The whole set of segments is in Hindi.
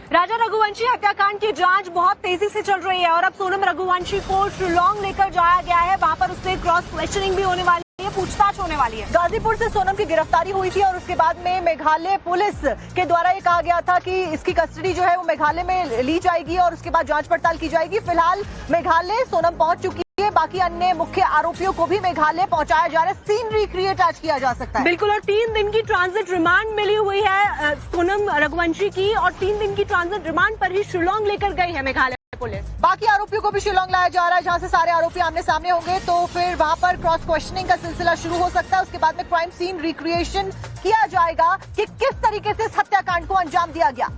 राजा रघुवंशी हत्याकांड की जांच बहुत तेजी से चल रही है और अब सोनम रघुवंशी को शिलांग लेकर जाया गया है। वहां पर उससे क्रॉस क्वेश्चनिंग भी होने वाली है, पूछताछ होने वाली है। गाजीपुर से सोनम की गिरफ्तारी हुई थी और उसके बाद में मेघालय पुलिस के द्वारा ये कहा गया था कि इसकी कस्टडी जो है वो मेघालय में ली जाएगी और उसके बाद जांच पड़ताल की जाएगी। फिलहाल मेघालय सोनम पहुंच चुकी है, बाकी अन्य मुख्य आरोपियों को भी मेघालय पहुंचाया जा रहा है। सीन रिक्रिएट आज किया जा सकता है। बिल्कुल, और 3 दिन की ट्रांजिट रिमांड मिली हुई है सोनम रघुवंशी की और 3 दिन की ट्रांजिट रिमांड पर ही शिलांग लेकर गई है मेघालय पुलिस। बाकी आरोपियों को भी शिलांग लाया जा रहा है, जहां से सारे आरोपी आमने सामने होंगे तो फिर वहां पर क्रॉस क्वेश्चनिंग का सिलसिला शुरू हो सकता है। उसके बाद में क्राइम सीन रिक्रिएशन किया जाएगा कि किस तरीके से इस हत्याकांड को अंजाम दिया गया।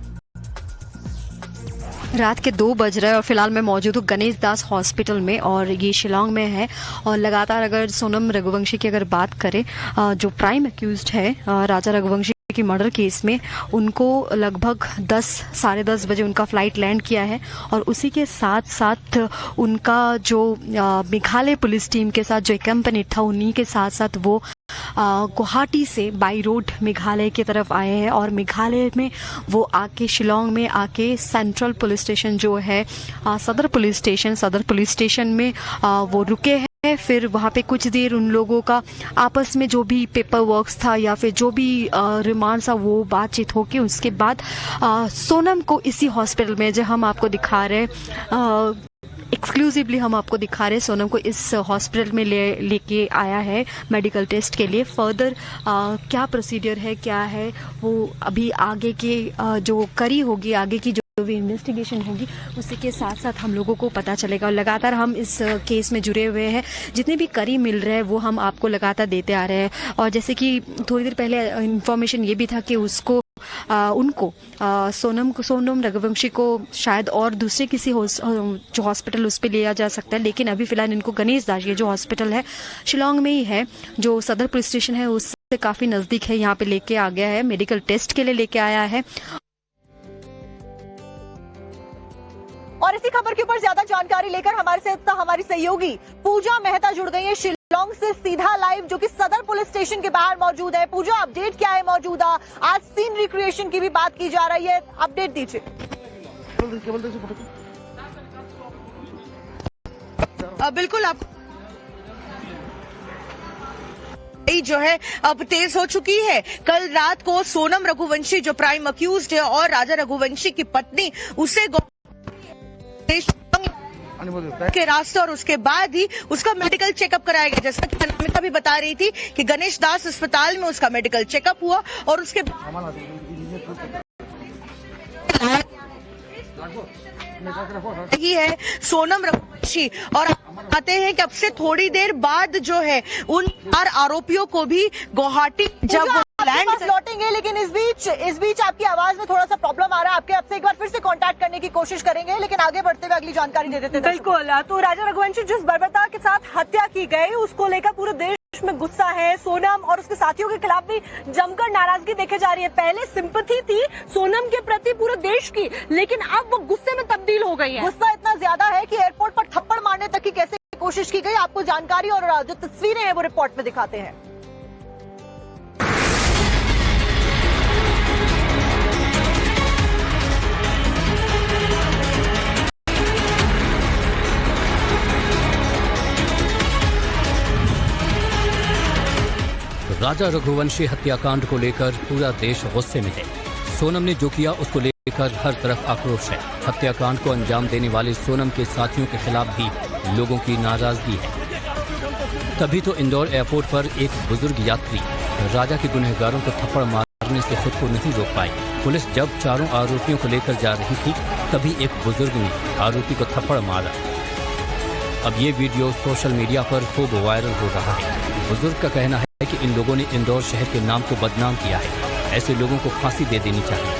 रात के 2 बज रहे हैं और फिलहाल मैं मौजूद हूँ गणेश दास हॉस्पिटल में और ये शिलांग में है। और लगातार अगर सोनम रघुवंशी की अगर बात करें, जो प्राइम अक्यूज्ड है राजा रघुवंशी की मर्डर केस में, उनको लगभग 10 साढ़े 10 बजे उनका फ्लाइट लैंड किया है और उसी के साथ साथ उनका जो मेघालय पुलिस टीम के साथ जो कंपनी था, उन्हीं के साथ साथ वो गुवाहाटी से बाई रोड मेघालय की तरफ आए हैं और मेघालय में वो आके शिलांग में आके सेंट्रल पुलिस स्टेशन जो है सदर पुलिस स्टेशन में वो रुके हैं। फिर वहाँ पे कुछ देर उन लोगों का आपस में जो भी पेपर वर्क्स था या फिर जो भी रिमांड था वो बातचीत होके उसके बाद सोनम को इसी हॉस्पिटल में जो हम आपको दिखा रहे हैं एक्सक्लूसिवली हम आपको दिखा रहे हैं, सोनम को इस हॉस्पिटल में लेके आया है मेडिकल टेस्ट के लिए। फर्दर क्या प्रोसीजर है, क्या है वो अभी आगे के जो करी होगी, आगे की जो भी इन्वेस्टिगेशन होगी उसी के साथ साथ हम लोगों को पता चलेगा। और लगातार हम इस केस में जुड़े हुए हैं, जितने भी करी मिल रहे हैं वो हम आपको लगातार देते आ रहे हैं। और जैसे कि थोड़ी देर पहले इन्फॉर्मेशन ये भी था कि उनको सोनम रघुवंशी को शायद और दूसरे किसी जो हॉस्पिटल उस पर लिया जा सकता है, लेकिन अभी फिलहाल इनको गणेश दास ये जो हॉस्पिटल है शिलांग में ही है, जो सदर पुलिस स्टेशन है उससे काफी नजदीक है, यहाँ पे लेके आ गया है, मेडिकल टेस्ट के लिए लेके आया है। और इसी खबर के ऊपर ज्यादा जानकारी लेकर हमारे साथ हमारी सहयोगी पूजा मेहता जुड़ गई है शिलांग से सीधा लाइव, जो कि सदर पुलिस स्टेशन के बाहर मौजूद है। पूजा, अपडेट क्या है मौजूदा? आज सीन रिक्रिएशन की भी बात की जा रही है, अपडेट दीजिए। बिल्कुल, आप जो है अब तेज हो चुकी है। कल रात को सोनम रघुवंशी जो प्राइम अक्यूज्ड है और राजा रघुवंशी की पत्नी उसे के रास्ते और उसके बाद ही उसका मेडिकल चेकअप कराया गया। जैसा कि अनामिका भी बता रही थी कि गणेश दास अस्पताल में उसका मेडिकल चेकअप हुआ और उसके ही है सोनम रघुवंशी। और आते हैं कि अब से थोड़ी देर बाद जो है उन 4 आरोपियों को भी गुवाहाटी जब लैंड लौटेंगे, लेकिन इस बीच आपकी आवाज में थोड़ा सा प्रॉब्लम आ रहा है। आपसे एक बार फिर से कांटेक्ट करने की कोशिश करेंगे, लेकिन आगे बढ़ते हुए अगली जानकारी दे देते हैं। बिल्कुल, तो राजा रघुवंशी जिस बर्बरता के साथ हत्या की गई उसको लेकर पूरे देश में गुस्सा है। सोनम और उसके साथियों के खिलाफ भी जमकर नाराजगी देखी जा रही है। पहले सिंपैथी थी सोनम के प्रति पूरे देश की, लेकिन अब वो गुस्से में तब्दील हो गई है। गुस्सा इतना ज्यादा है कि एयरपोर्ट पर थप्पड़ मारने तक की कैसे कोशिश की गई, आपको जानकारी और जो तस्वीरें हैं वो रिपोर्ट में दिखाते हैं। राजा रघुवंशी हत्याकांड को लेकर पूरा देश गुस्से में है। सोनम ने जो किया उसको लेकर हर तरफ आक्रोश है। हत्याकांड को अंजाम देने वाले सोनम के साथियों के खिलाफ भी लोगों की नाराजगी है। तभी तो इंदौर एयरपोर्ट पर एक बुजुर्ग यात्री राजा के गुनहगारों को थप्पड़ मारने से खुद को नहीं रोक पाई। पुलिस जब चारों आरोपियों को लेकर जा रही थी तभी एक बुजुर्ग ने आरोपी को थप्पड़ मारा। अब ये वीडियो सोशल मीडिया पर खूब वायरल हो रहा है। बुजुर्ग का कहना है कि इन लोगों ने इंदौर शहर के नाम को बदनाम किया है, ऐसे लोगों को फांसी दे देनी चाहिए।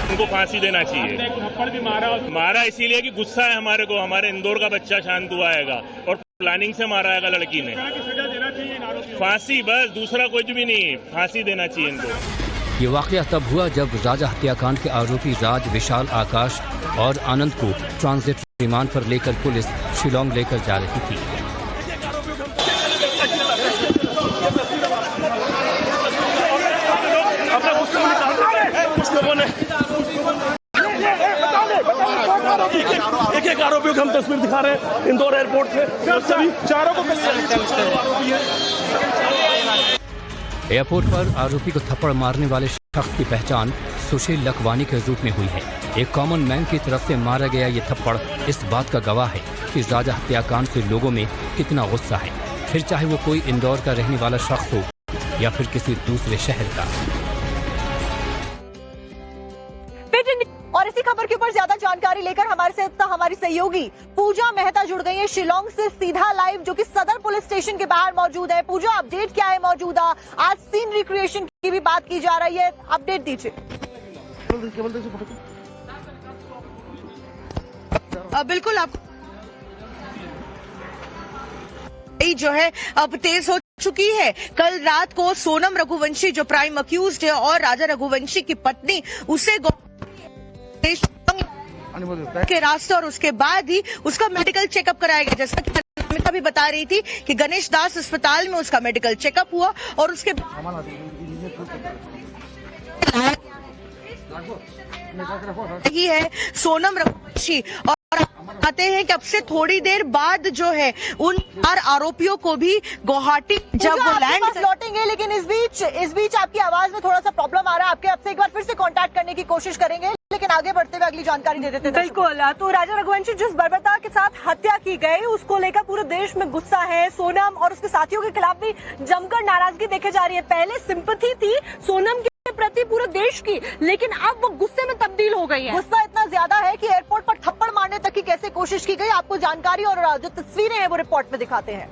उनको फांसी देना चाहिए। थप्पड़ भी मारा इसीलिए कि गुस्सा है हमारे को, हमारे इंदौर का बच्चा शांत हुआ है और प्लानिंग से मारा है लड़की ने। फांसी, बस, दूसरा कुछ भी नहीं, फांसी देना चाहिए इनको। ये वाकया तब हुआ जब राजा हत्याकांड के आरोपी राज, विशाल, आकाश और आनंद को ट्रांजिट रिमांड पर लेकर पुलिस शिलांग लेकर जा रही थी। एक एक आरोपियों की हम तस्वीर दिखा रहे हैं इंदौर एयरपोर्ट से, सभी चारों को एयरपोर्ट पर आरोपी को थप्पड़ मारने वाले शख्स की पहचान सुशील लखवानी के रूप में हुई है। एक कॉमन मैन की तरफ से मारा गया ये थप्पड़ इस बात का गवाह है कि राजा हत्याकांड से लोगों में कितना गुस्सा है, फिर चाहे वो कोई इंदौर का रहने वाला शख्स हो या फिर किसी दूसरे शहर का। और इसी खबर के ऊपर ज्यादा जानकारी लेकर हमारे साथ हमारी सहयोगी पूजा मेहता जुड़ गई है शिलोंग से सीधा लाइव, जो कि सदर पुलिस स्टेशन के बाहर मौजूद है। पूजा, अपडेट क्या है मौजूदा? आज सीन रिक्रिएशन की भी बात की जा रही है, अपडेट दीजिए। बिल्कुल, आप जो है अब तेज हो चुकी है। कल रात को सोनम रघुवंशी जो प्राइम अक्यूज्ड है और राजा रघुवंशी की पत्नी उसे के रास्ते और उसके बाद ही उसका मेडिकल चेकअप कराया गया। जैसा कि अमिता भी बता रही थी कि गणेश दास अस्पताल में उसका मेडिकल चेकअप हुआ और उसके ही है सोनम रघुवंशी। और आते हैं कि अब से थोड़ी देर बाद जो है उन 4 आरोपियों को भी गुवाहाटी जब वो लैंड लौटेंगे, लेकिन इस बीच आपकी आवाज में थोड़ा सा प्रॉब्लम आ रहा है। आपके आपसे एक बार फिर से कांटेक्ट करने की कोशिश करेंगे, लेकिन आगे बढ़ते हुए अगली जानकारी दे देते हैं। बिल्कुल, तो राजा रघुवंशी जिस बर्बरता के साथ हत्या की गई उसको लेकर पूरे देश में गुस्सा है। सोनम और उसके साथियों के खिलाफ भी जमकर नाराजगी देखी जा रही है। पहले सिंपैथी थी सोनम के प्रति पूरे देश की, लेकिन अब वो गुस्से में तब्दील हो गई है। गुस्सा इतना ज्यादा है कि एयरपोर्ट पर थप्पड़ मारने तक की कैसे कोशिश की गई, आपको जानकारी और जो तस्वीरें हैं वो रिपोर्ट में दिखाते हैं।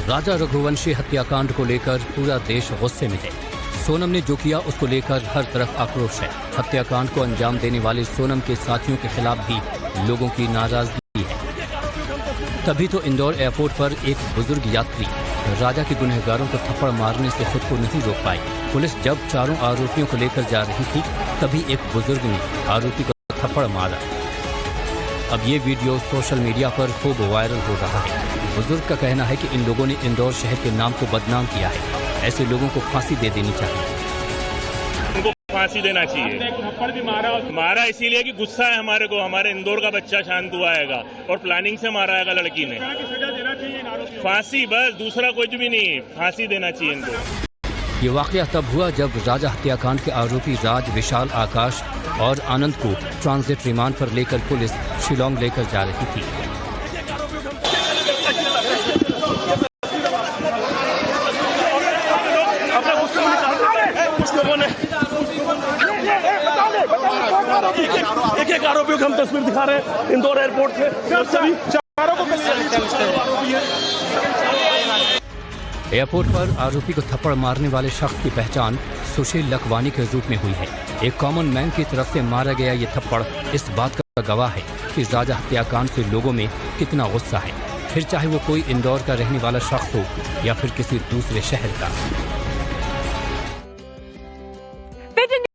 राजा रघुवंशी हत्याकांड को लेकर पूरा देश गुस्से में है। सोनम ने जो किया उसको लेकर हर तरफ आक्रोश है। हत्याकांड को अंजाम देने वाले सोनम के साथियों के खिलाफ भी लोगों की नाराजगी है। तभी तो इंदौर एयरपोर्ट पर एक बुजुर्ग यात्री राजा के गुनहगारों को थप्पड़ मारने से खुद को नहीं रोक पाई। पुलिस जब चारों आरोपियों को लेकर जा रही थी तभी एक बुजुर्ग ने आरोपी को थप्पड़ मारा। अब ये वीडियो सोशल मीडिया पर खूब वायरल हो रहा है। बुजुर्ग का कहना है कि इन लोगों ने इंदौर शहर के नाम को बदनाम किया है। ऐसे लोगों को फांसी दे देनी चाहिए। उनको फांसी देना चाहिए। मारा इसीलिए कि गुस्सा है हमारे को, हमारे इंदौर का बच्चा शांत हुआ हैगा और प्लानिंग से मारा हैगा लड़की ने। फांसी, बस, दूसरा कुछ भी नहीं, फांसी देना चाहिए इनको। ये वाकया तब हुआ जब राजा हत्याकांड के आरोपी राज, विशाल, आकाश और आनंद को ट्रांजिट रिमांड पर लेकर पुलिस शिलोंग लेकर जा रही थी। एक एक आरोपियों की हम तस्वीर दिखा रहे हैं इंदौर एयरपोर्ट से, सभी चारों को एयरपोर्ट पर आरोपी को थप्पड़ मारने वाले शख्स की पहचान सुशील लखवानी के रूप में हुई है। एक कॉमन मैन की तरफ से मारा गया ये थप्पड़ इस बात का गवाह है कि राजा हत्याकांड से लोगों में कितना गुस्सा है, फिर चाहे वो कोई इंदौर का रहने वाला शख्स हो या फिर किसी दूसरे शहर का।